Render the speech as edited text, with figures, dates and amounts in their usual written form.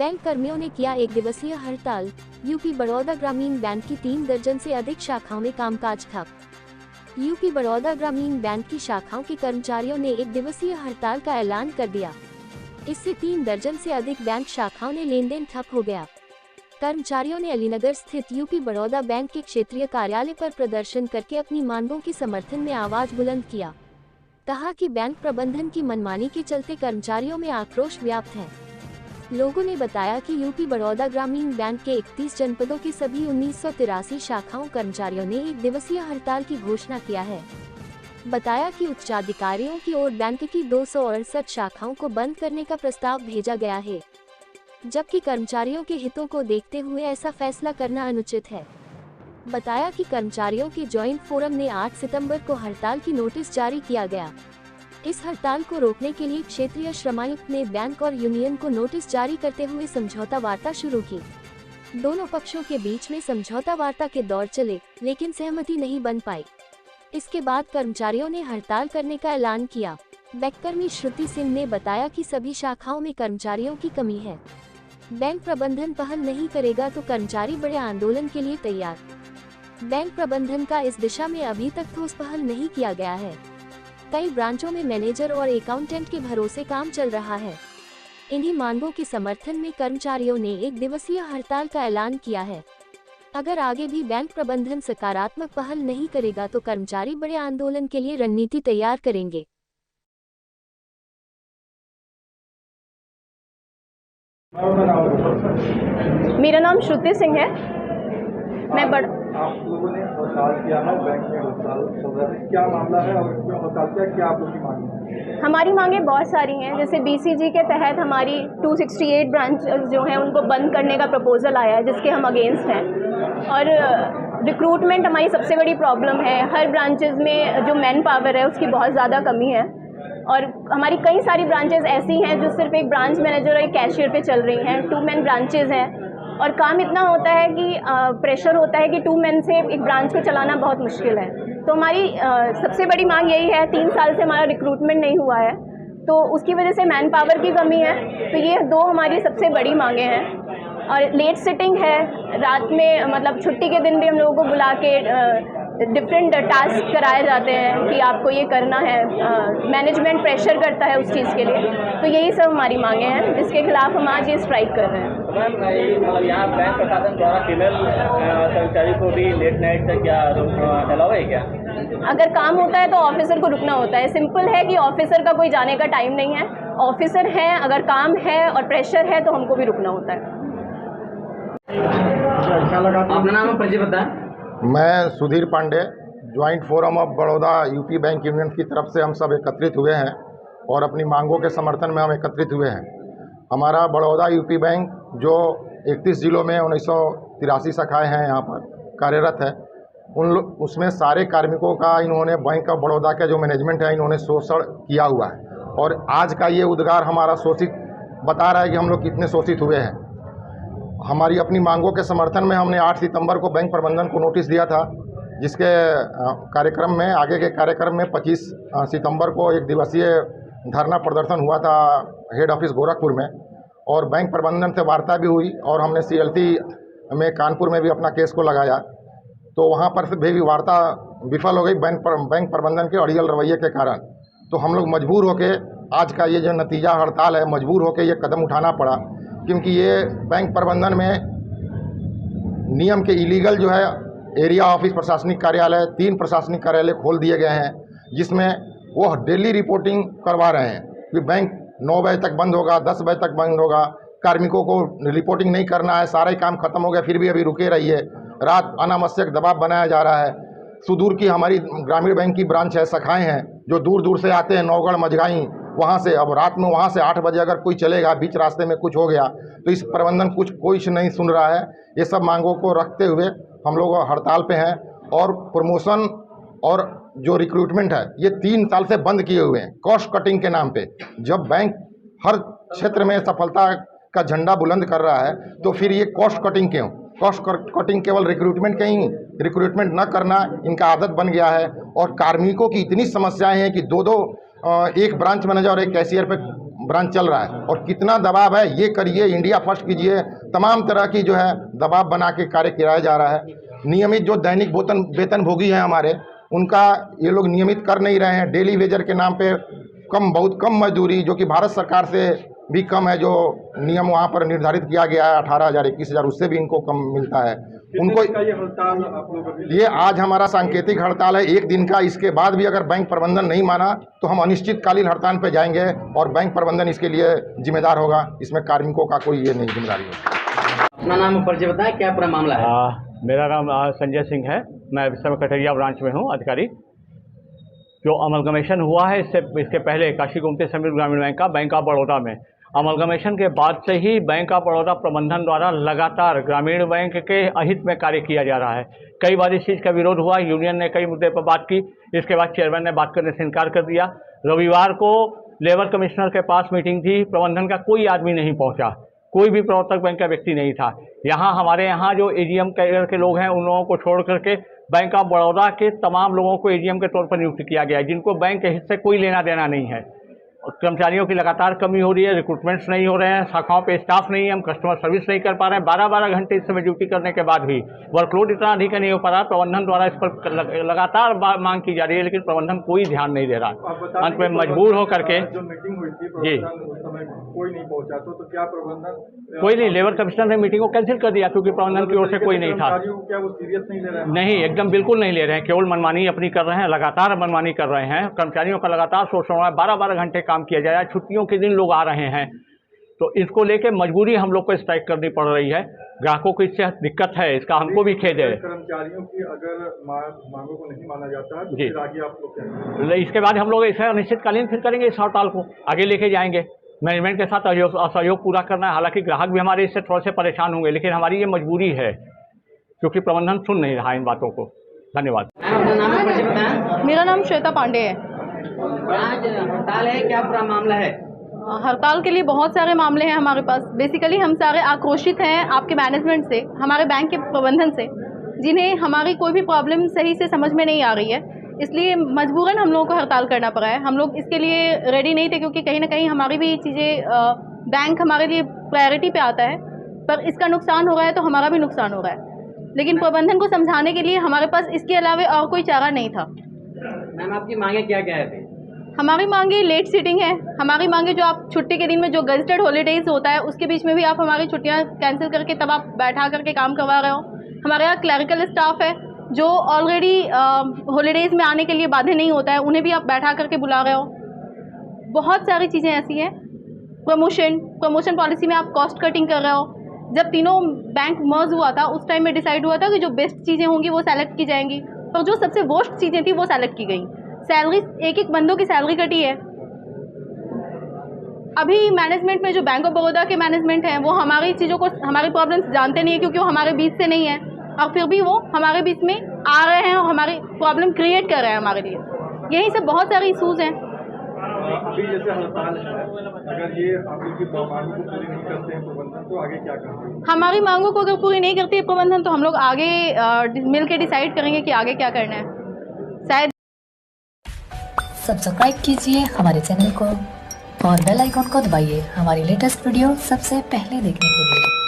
Bank कर्मियों ने किया एक दिवसीय हड़ताल। यूपी बड़ौदा ग्रामीण बैंक की 3 दर्जन से अधिक शाखाओं में कामकाज ठप। यूपी बड़ौदा ग्रामीण बैंक की शाखाओं के कर्मचारियों ने एक दिवसीय हड़ताल का ऐलान कर दिया। इससे 3 दर्जन से अधिक बैंक शाखाओं ने लेन देन ठप हो गया। कर्मचारियों ने अलीनगर स्थित यूपी बड़ौदा बैंक के क्षेत्रीय कार्यालय पर प्रदर्शन करके अपनी मांगों के समर्थन में आवाज बुलंद किया। कहा कि बैंक प्रबंधन की मनमानी के चलते कर्मचारियों में आक्रोश व्याप्त है। लोगों ने बताया कि यूपी बड़ौदा ग्रामीण बैंक के 31 जनपदों के सभी 1983 शाखाओं कर्मचारियों ने एक दिवसीय हड़ताल की घोषणा किया है। बताया कि उच्चाधिकारियों की ओर बैंक की 268 शाखाओं को बंद करने का प्रस्ताव भेजा गया है, जबकि कर्मचारियों के हितों को देखते हुए ऐसा फैसला करना अनुचित है। बताया कि कर्मचारियों के जॉइंट फोरम ने 8 सितंबर को हड़ताल की नोटिस जारी किया गया। इस हड़ताल को रोकने के लिए क्षेत्रीय श्रमायुक्त ने बैंक और यूनियन को नोटिस जारी करते हुए समझौता वार्ता शुरू की। दोनों पक्षों के बीच में समझौता वार्ता के दौर चले, लेकिन सहमति नहीं बन पाई। इसके बाद कर्मचारियों ने हड़ताल करने का ऐलान किया। बैंककर्मी श्रुति सिंह ने बताया कि सभी शाखाओं में कर्मचारियों की कमी है। बैंक प्रबंधन पहल नहीं करेगा तो कर्मचारी बड़े आंदोलन के लिए तैयार। बैंक प्रबंधन का इस दिशा में अभी तक ठोस पहल नहीं किया गया है। कई ब्रांचों में मैनेजर और अकाउंटेंट के भरोसे काम चल रहा है। इन्हीं मांगों के समर्थन में कर्मचारियों ने एक दिवसीय हड़ताल का ऐलान किया है। अगर आगे भी बैंक प्रबंधन सकारात्मक पहल नहीं करेगा तो कर्मचारी बड़े आंदोलन के लिए रणनीति तैयार करेंगे। मेरा नाम श्रुति सिंह है। आप लोगों ने हड़ताल किया है, बैंक में हड़ताल चल रहा है, क्या मामला है और इसमें हड़ताल क्या आप लोगों की मांग है? हमारी मांगें बहुत सारी हैं। जैसे बीसीजी के तहत हमारी 268 ब्रांच जो हैं उनको बंद करने का प्रपोजल आया है, जिसके हम अगेंस्ट हैं। और रिक्रूटमेंट हमारी सबसे बड़ी प्रॉब्लम है। हर ब्रांचेस में जो मैन पावर है उसकी बहुत ज़्यादा कमी है। और हमारी कई सारी ब्रांचेस ऐसी हैं जो सिर्फ एक ब्रांच मैनेजर और एक कैशियर पे चल रही हैं। 2 मैन ब्रांचेस हैं और काम इतना होता है कि प्रेशर होता है कि 2 मैन से एक ब्रांच को चलाना बहुत मुश्किल है। तो हमारी सबसे बड़ी मांग यही है। 3 साल से हमारा रिक्रूटमेंट नहीं हुआ है, तो उसकी वजह से मैन पावर की कमी है। तो ये 2 हमारी सबसे बड़ी मांगें हैं। और लेट सिटिंग है, रात में मतलब छुट्टी के दिन भी हम लोगों को बुला के डिफरेंट टास्क कराए जाते हैं कि आपको ये करना है। मैनेजमेंट प्रेशर करता है उस चीज़ के लिए। तो यही सब हमारी मांगें हैं, जिसके खिलाफ हम आज ये स्ट्राइक कर रहे हैं। मतलब यहाँ बैंक प्रशासन द्वारा फीमेल कर्मचारी को भी लेट नाइट तक क्या अलाउ है क्या? अगर काम होता है तो ऑफिसर को रुकना होता है। सिंपल है कि ऑफिसर का कोई जाने का टाइम नहीं है। ऑफिसर है, अगर काम है और प्रेशर है तो हमको भी रुकना होता है। अपना नाम परिचय बताएं। मैं Sudhir Pandey, joint forum of Baroda UP bank union की तरफ से हम सब एकत्रित हुए हैं और अपनी मांगों के समर्थन में हम एकत्रित हुए हैं। हमारा बड़ौदा यूपी बैंक जो 31 जिलों में 1983 शाखाएँ हैं यहाँ पर कार्यरत है, उसमें सारे कार्मिकों का इन्होंने बैंक ऑफ बड़ौदा का जो मैनेजमेंट है इन्होंने शोषण किया हुआ है। और आज का ये उद्गार हमारा शोषित बता रहा है कि हम लोग कितने शोषित हुए हैं। हमारी अपनी मांगों के समर्थन में हमने 8 सितंबर को बैंक प्रबंधन को नोटिस दिया था, जिसके कार्यक्रम में आगे के कार्यक्रम में 25 सितंबर को एक दिवसीय धरना प्रदर्शन हुआ था हेड ऑफिस गोरखपुर में। और बैंक प्रबंधन से वार्ता भी हुई और हमने CLT में कानपुर में भी अपना केस को लगाया। तो वहाँ पर से भी वार्ता विफल हो गई बैंक प्रबंधन के अड़ियल रवैये के कारण। तो हम लोग मजबूर होके आज का ये जो नतीजा हड़ताल है, मजबूर होके ये कदम उठाना पड़ा, क्योंकि ये बैंक प्रबंधन में नियम के इलीगल जो है एरिया ऑफिस प्रशासनिक कार्यालय 3 प्रशासनिक कार्यालय खोल दिए गए हैं, जिसमें वो डेली रिपोर्टिंग करवा रहे हैं कि बैंक 9 बजे तक बंद होगा, 10 बजे तक बंद होगा। कार्मिकों को रिपोर्टिंग नहीं करना है, सारा ही काम खत्म हो गया फिर भी अभी रुके रहिए। रात अनावश्यक दबाव बनाया जा रहा है। सुदूर की हमारी ग्रामीण बैंक की ब्रांच है, शाखाएँ हैं जो दूर दूर से आते हैं, नौगढ़ मझगाई, वहाँ से। अब रात में वहाँ से 8 बजे अगर कोई चलेगा, बीच रास्ते में कुछ हो गया तो इस प्रबंधन कोई नहीं सुन रहा है। ये सब मांगों को रखते हुए हम लोग हड़ताल पे हैं। और प्रमोशन और जो रिक्रूटमेंट है ये 3 साल से बंद किए हुए हैं कॉस्ट कटिंग के नाम पे। जब बैंक हर क्षेत्र में सफलता का झंडा बुलंद कर रहा है तो फिर ये कॉस्ट कटिंग क्यों? कॉस्ट कटिंग केवल रिक्रूटमेंट के ही, रिक्रूटमेंट न करना इनका आदत बन गया है। और कार्मिकों की इतनी समस्याएं हैं कि 2-2 एक ब्रांच मैनेजर और एक कैशियर पे ब्रांच चल रहा है, और कितना दबाव है, ये करिए, इंडिया फर्स्ट कीजिए, तमाम तरह की जो है दबाव बना के कार्य किया जा रहा है। नियमित जो दैनिक वेतनभोगी हैं हमारे, उनका ये लोग नियमित कर नहीं रहे हैं। डेली वेजर के नाम पे बहुत कम मजदूरी, जो कि भारत सरकार से भी कम है, जो नियम वहाँ पर निर्धारित किया गया है 18,000 21,000, उससे भी इनको कम मिलता है। उनको ये हड़ताल आप लोग ये आज हमारा सांकेतिक हड़ताल है 1 दिन का। इसके बाद भी अगर बैंक प्रबंधन नहीं माना तो हम अनिश्चितकालीन हड़ताल पर जाएंगे, और बैंक प्रबंधन इसके लिए जिम्मेदार होगा। इसमें कार्मिकों का कोई ये नहीं जिम्मेदारी होगा। अपना नाम और परिचय बताएं, क्या पूरा मामला है? मेरा नाम संजय सिंह है, मैं इस समय कटरिया ब्रांच में हूँ अधिकारी। जो अमलगमेशन हुआ है इसके पहले काशी गोमती समृद्धि ग्रामीण बैंक का बैंक ऑफ बड़ौदा में, अमलगमेशन के बाद से ही बैंक ऑफ बड़ौदा प्रबंधन द्वारा लगातार ग्रामीण बैंक के अहित में कार्य किया जा रहा है। कई बार इस चीज़ का विरोध हुआ, यूनियन ने कई मुद्दे पर बात की, इसके बाद चेयरमैन ने बात करने से इनकार कर दिया। रविवार को लेबर कमिश्नर के पास मीटिंग थी, प्रबंधन का कोई आदमी नहीं पहुंचा, कोई भी प्रवर्तक बैंक का व्यक्ति नहीं था। यहाँ हमारे यहाँ जो एजीएम कैडर के लोग हैं, उन लोगों को छोड़ करके बैंक ऑफ बड़ौदा के तमाम लोगों को एजीएम के तौर पर नियुक्त किया गया है, जिनको बैंक के हित से कोई लेना देना नहीं है। कर्मचारियों की लगातार कमी हो रही है, रिक्रूटमेंट्स नहीं हो रहे हैं, शाखाओं पे स्टाफ नहीं है, हम कस्टमर सर्विस नहीं कर पा रहे हैं। 12-12 घंटे इस समय ड्यूटी करने के बाद भी वर्कलोड इतना अधिक नहीं हो पा रहा। प्रबंधन द्वारा इस पर लगातार मांग की जा रही है, लेकिन प्रबंधन कोई ध्यान नहीं दे रहा। अंत में मजबूर होकर के जो मीटिंग हुई थी जी, उस समय कोई नहीं पहुंचा, तो क्या प्रबंधन कोई नहीं, लेबर कमिश्नर ने मीटिंग को कैंसिल कर दिया, क्योंकि प्रबंधन की ओर से कोई नहीं था। क्या वो सीरियस नहीं ले रहे हैं? नहीं, एकदम बिल्कुल नहीं ले रहे हैं, केवल मनमानी अपनी कर रहे हैं, लगातार मनमानी कर रहे हैं। कर्मचारियों का लगातार शोषण हो रहा है, 12-12 घंटे काम किया जा रहा है, छुट्टियों के दिन लोग आ रहे हैं। तो इसको लेके मजबूरी हम लोग को स्ट्राइक करनी पड़ रही है। ग्राहकों को इससे दिक्कत है, इसका हमको भी खेद है। कर्मचारियों की अगर मांगों को नहीं माना जाता है तो जी, फिर आगे आप लोग क्या करेंगे? इसके बाद हम लोग इसे अनिश्चितकालीन फिर करेंगे, इस हड़ताल को आगे लेके जाएंगे। मैनेजमेंट के साथ असहयोग पूरा करना है। हालांकि ग्राहक भी हमारे इससे थोड़े से परेशान होंगे, लेकिन हमारी ये मजबूरी है, क्योंकि प्रबंधन सुन नहीं रहा इन बातों को। धन्यवाद। अपना नाम और परिचय बताएं। मेरा नाम श्वेता पांडे है। आज हड़ताल है, क्या पूरा मामला है? हड़ताल के लिए बहुत सारे मामले हैं हमारे पास। बेसिकली हम सारे आक्रोशित हैं आपके मैनेजमेंट से, हमारे बैंक के प्रबंधन से, जिन्हें हमारी कोई भी प्रॉब्लम सही से समझ में नहीं आ रही है। इसलिए मजबूरन हम लोगों को हड़ताल करना पड़ा है। हम लोग इसके लिए रेडी नहीं थे, क्योंकि कहीं ना कहीं हमारी भी चीज़ें, बैंक हमारे लिए प्रायोरिटी पे आता है, पर इसका नुकसान हो रहा है तो हमारा भी नुकसान हो रहा है। लेकिन प्रबंधन को समझाने के लिए हमारे पास इसके अलावा और कोई चारा नहीं था। मैम, आपकी मांगे क्या क्या है? हमारी मांगे लेट सीटिंग है। हमारी मांगे जो आप छुट्टी के दिन में जो गजटेड हॉलीडेज होता है, उसके बीच में भी आप हमारी छुट्टियां कैंसिल करके तब आप बैठा करके काम करवा रहे हो। हमारे यहाँ क्लरिकल स्टाफ है जो ऑलरेडी हॉलीडेज़ में आने के लिए बाध्य नहीं होता है, उन्हें भी आप बैठा करके बुला रहे हो। बहुत सारी चीज़ें ऐसी हैं। प्रमोशन पॉलिसी में आप कॉस्ट कटिंग कर रहे हो। जब तीनों बैंक मर्ज हुआ था, उस टाइम में डिसाइड हुआ था कि जो बेस्ट चीज़ें होंगी वो सेलेक्ट की जाएंगी, पर जो सबसे वर्स्ट चीज़ें थी वो सेलेक्ट की गई। सैलरी, एक बंदों की सैलरी कटी है। अभी मैनेजमेंट में जो बैंक ऑफ बड़ौदा के मैनेजमेंट हैं, वो हमारी चीज़ों को, हमारी प्रॉब्लम्स जानते नहीं है, क्योंकि वो हमारे बीच से नहीं है, और फिर भी वो हमारे बीच में आ रहे हैं और हमारी प्रॉब्लम क्रिएट कर रहे हैं हमारे लिए। यही सब बहुत सारे इशूज़ हैं। अभी जैसे हड़ताल है, अगर ये आप लोग की मांगों को पूरी नहीं करते हैं प्रबंधन, तो आगे क्या करेंगे? हमारी मांगों को अगर पूरी नहीं करती है प्रबंधन, तो हम लोग आगे मिल के डिसाइड करेंगे कि आगे क्या करना है। शायद सब्सक्राइब कीजिए हमारे चैनल को और बेल आइकॉन को दबाइए हमारी लेटेस्ट वीडियो सबसे पहले देखने के लिए।